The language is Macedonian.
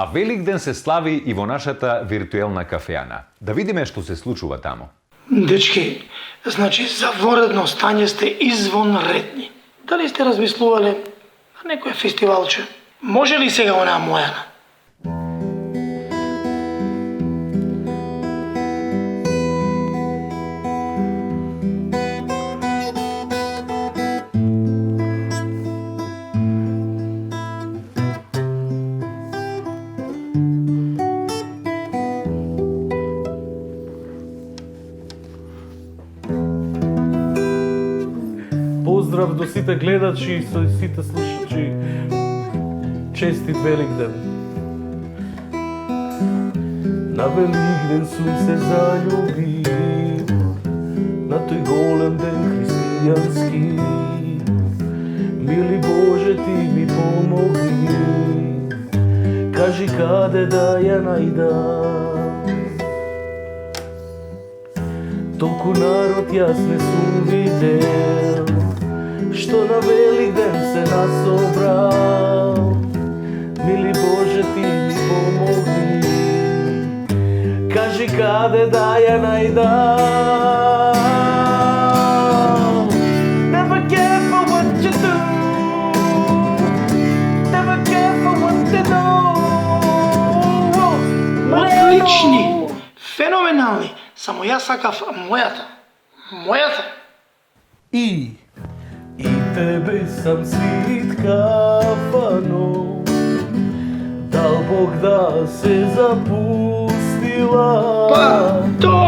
А Великден се слави и во нашата виртуелна кафеана. Да видиме што се случува таму. Дечки, значи за воредно стање сте извонредни. Дали сте размислувале на некој фестивалче? Може ли сега онаа мојана? Поздрав до сите гледачи и со сите слушачи. Честит Великден. На Великден сум се заљубил, на тој голем ден христијански. Мили Боже, ти ми помогни, кажи каде да ја најдам. Толку народ јас не сум видел, што на Великден се насобрал. Мили Боже, ти ми помогни, кажи каде да ја најдам. Never care for what you do, never care for what you know. Отлични, феноменални, само јас сакав мојата. Мојата. И тебе сам свит кафано, дал Бог да се запустила. Па, тоа